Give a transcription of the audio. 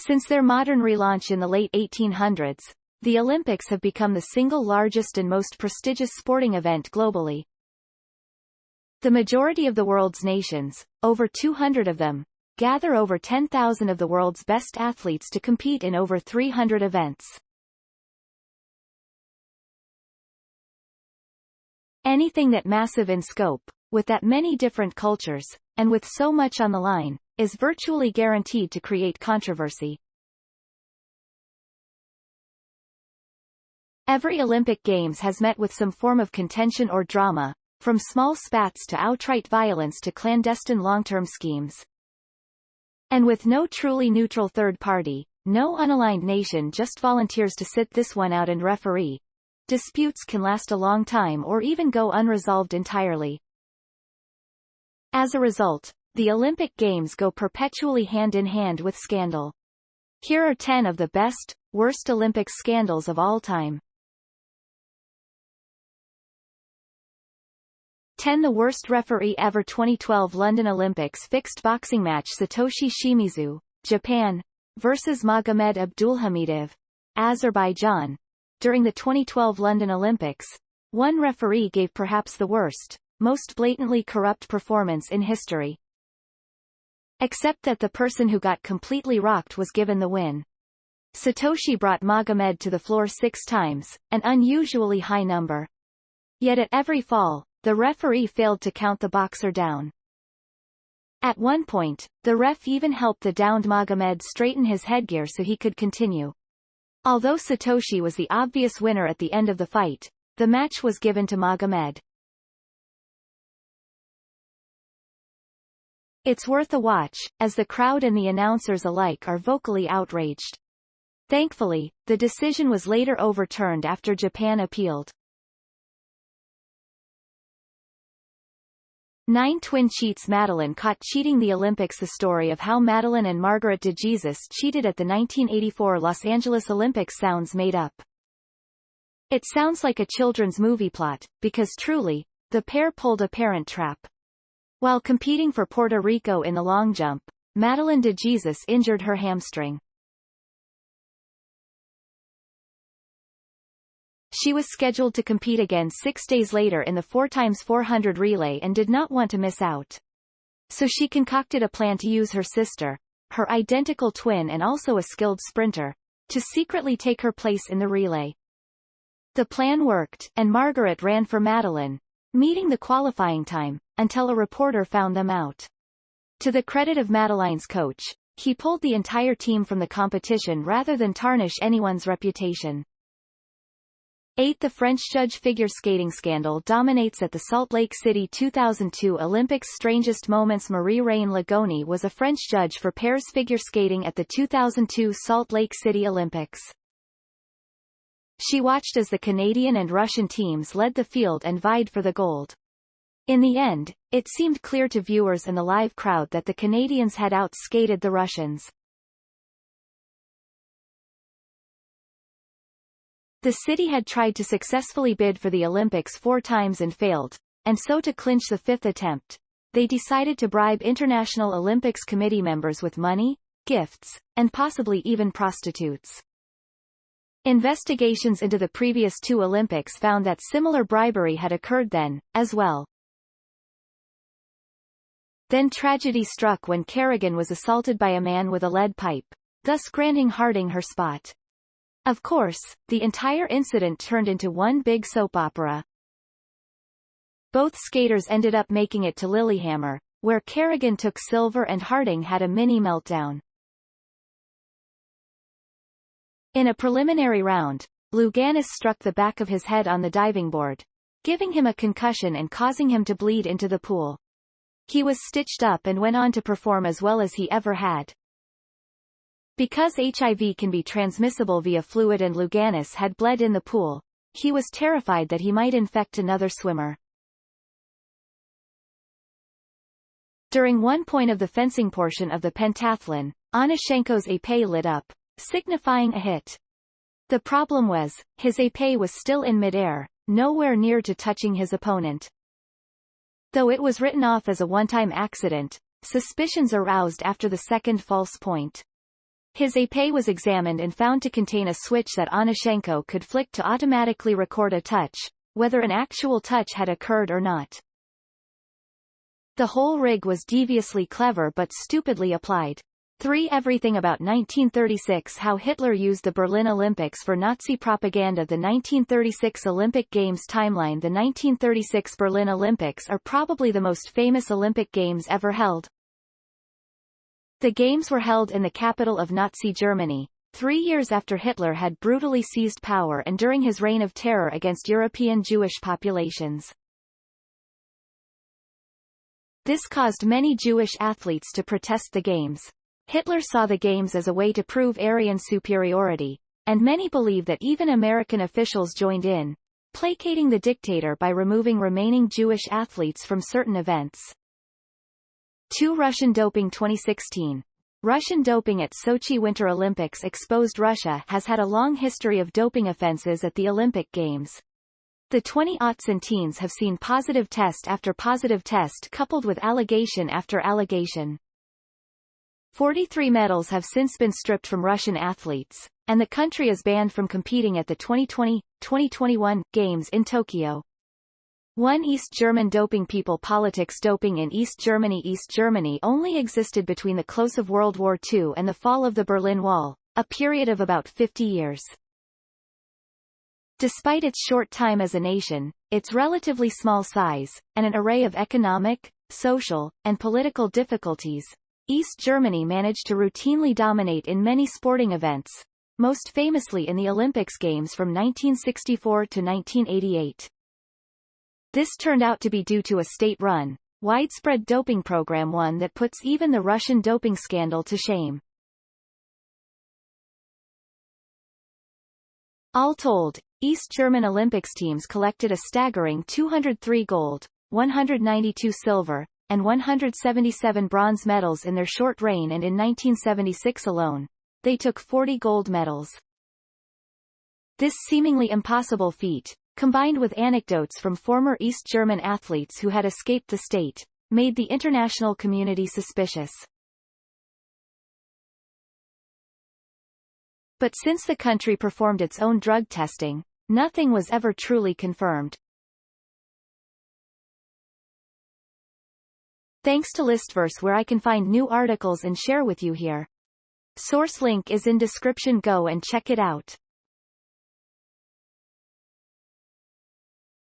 Since their modern relaunch in the late 1800s, the Olympics have become the single largest and most prestigious sporting event globally. The majority of the world's nations, over 200 of them, gather over 10,000 of the world's best athletes to compete in over 300 events. Anything that massive in scope, with that many different cultures, and with so much on the line, is virtually guaranteed to create controversy. Every Olympic Games has met with some form of contention or drama, from small spats to outright violence to clandestine long-term schemes. And with no truly neutral third party, no unaligned nation just volunteers to sit this one out and referee, disputes can last a long time or even go unresolved entirely. As a result, the Olympic Games go perpetually hand in hand with scandal. Here are 10 of the best, worst Olympic scandals of all time. 10. The worst referee ever. 2012 London Olympics fixed boxing match Satoshi Shimizu, Japan, versus Magomed Abdulhamidov, Azerbaijan. During the 2012 London Olympics, one referee gave perhaps the worst, most blatantly corrupt performance in history. Except that the person who got completely rocked was given the win. Satoshi brought Magomed to the floor 6 times, an unusually high number. Yet at every fall, the referee failed to count the boxer down. At one point, the ref even helped the downed Magomed straighten his headgear so he could continue. Although Satoshi was the obvious winner at the end of the fight, the match was given to Magomed. It's worth a watch, as the crowd and the announcers alike are vocally outraged. Thankfully, the decision was later overturned after Japan appealed. 9. Twin cheats. Madeleine caught cheating the Olympics. The story of how Madeleine and Margaret de Jesus cheated at the 1984 Los Angeles Olympics sounds made up. It sounds like a children's movie plot, because truly, the pair pulled a parent trap. While competing for Puerto Rico in the long jump, Madeleine de Jesus injured her hamstring. She was scheduled to compete again 6 days later in the 4x400 relay and did not want to miss out. So she concocted a plan to use her sister, her identical twin and also a skilled sprinter, to secretly take her place in the relay. The plan worked, and Margaret ran for Madeleine, meeting the qualifying time, until a reporter found them out. To the credit of Madeleine's coach, he pulled the entire team from the competition rather than tarnish anyone's reputation. 8. The French judge figure skating scandal dominates at the Salt Lake City 2002 Olympics. Strangest moments. Marie-Reine Lagoni was a French judge for pairs figure skating at the 2002 Salt Lake City Olympics. She watched as the Canadian and Russian teams led the field and vied for the gold. In the end, it seemed clear to viewers and the live crowd that the Canadians had out-skated the Russians. The city had tried to successfully bid for the Olympics 4 times and failed, and so to clinch the 5th attempt, they decided to bribe International Olympics Committee members with money, gifts, and possibly even prostitutes. Investigations into the previous 2 Olympics found that similar bribery had occurred then, as well. Then tragedy struck when Kerrigan was assaulted by a man with a lead pipe, thus granting Harding her spot. Of course, the entire incident turned into one big soap opera. Both skaters ended up making it to Lillehammer, where Kerrigan took silver and Harding had a mini meltdown. In a preliminary round, Louganis struck the back of his head on the diving board, giving him a concussion and causing him to bleed into the pool. He was stitched up and went on to perform as well as he ever had. Because HIV can be transmissible via fluid and Louganis had bled in the pool, he was terrified that he might infect another swimmer. During one point of the fencing portion of the pentathlon, Onyshenko's épée lit up, signifying a hit. The problem was, his épée was still in midair, nowhere near to touching his opponent. Though it was written off as a one-time accident, suspicions aroused after the second false point. His épée was examined and found to contain a switch that Onushenko could flick to automatically record a touch, whether an actual touch had occurred or not. The whole rig was deviously clever but stupidly applied. 3. Everything about 1936. How Hitler used the Berlin Olympics for Nazi propaganda. The 1936 Olympic Games timeline. The 1936 Berlin Olympics are probably the most famous Olympic Games ever held. The Games were held in the capital of Nazi Germany, 3 years after Hitler had brutally seized power and during his reign of terror against European Jewish populations. This caused many Jewish athletes to protest the Games. Hitler saw the Games as a way to prove Aryan superiority, and many believe that even American officials joined in, placating the dictator by removing remaining Jewish athletes from certain events. 2. Russian doping. 2016. Russian doping at Sochi Winter Olympics exposed Russia has had a long history of doping offenses at the Olympic Games. The 20aughts and teens have seen positive test after positive test coupled with allegation after allegation. 43 medals have since been stripped from Russian athletes, and the country is banned from competing at the 2020-2021 Games in Tokyo. 1. East German doping. People. Politics. Doping in East Germany. East Germany only existed between the close of World War II and the fall of the Berlin Wall, a period of about 50 years. Despite its short time as a nation, its relatively small size, and an array of economic, social, and political difficulties, East Germany managed to routinely dominate in many sporting events, most famously in the Olympics Games from 1964 to 1988. This turned out to be due to a state-run, widespread doping program, one that puts even the Russian doping scandal to shame. All told, East German Olympics teams collected a staggering 203 gold, 192 silver, and 177 bronze medals in their short reign, and in 1976 alone, they took 40 gold medals. This seemingly impossible feat, combined with anecdotes from former East German athletes who had escaped the state, made the international community suspicious. But since the country performed its own drug testing, nothing was ever truly confirmed. Thanks to Listverse, where I can find new articles and share with you here. Source link is in description. Go and check it out.